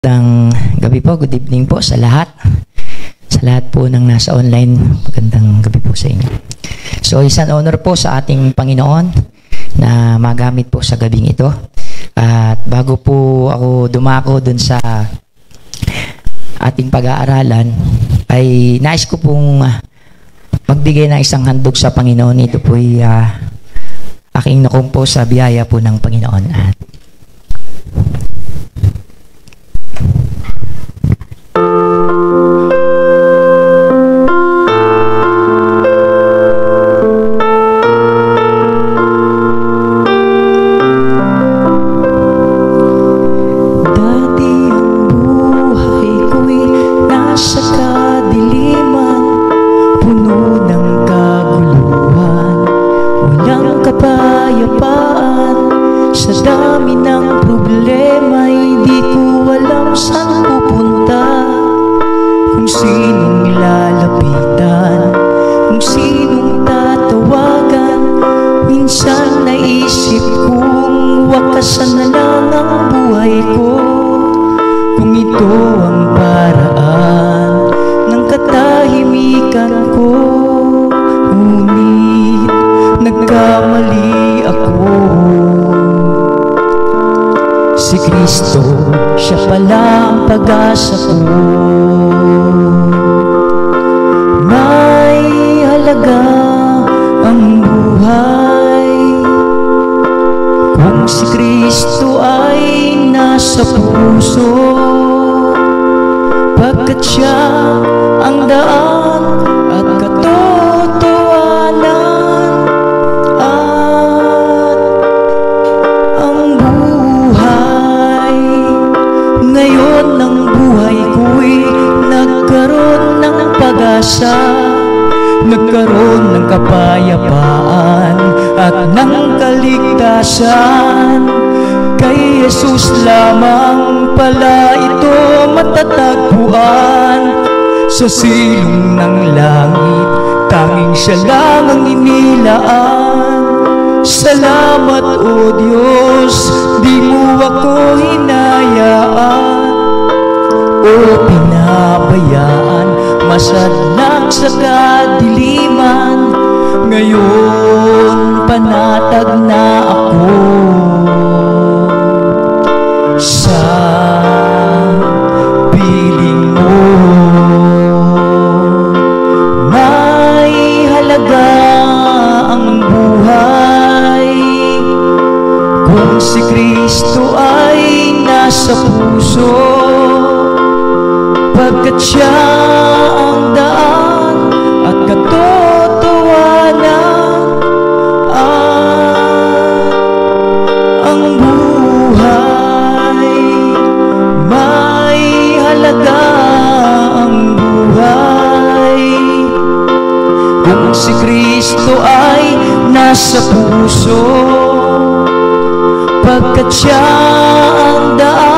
Magandang gabi po, good evening po sa lahat. Sa lahat po ng nasa online, magandang gabi po sa inyo. So, isang honor po sa ating Panginoon na magamit po sa gabing ito. At bago po ako dumako dun sa ating pag-aaralan, ay nais ko pong magbigay ng isang handog sa Panginoon. Ito po ay aking nakumpo sa biyaya po ng Panginoon. At pag-asa ko, may halaga ang buhay kung si Kristo ay nasa puso, pagkat siya ang daan at katotohanan at ang buhay. Ngayon ng buhay ko'y nagkaroon ng pag-asa, nagkaroon ng kapayapaan at ng kaligtasan. Kay Jesus lamang pala ito matatagpuan. Sa silong ng langit, tanging siya lang ang inilaan. Salamat, O Diyos, di mo ako hinayaan o pinabayaan masadlang sa kadiliman. Ngayon panatag na ako sa piling mo. May halaga ang buhay kung si Kristo ay nasa puso, pagkat siya ang daan at katotohanan at ang buhay. May halaga ang buhay kung si Kristo ay nasa puso, pagkat siya ang daan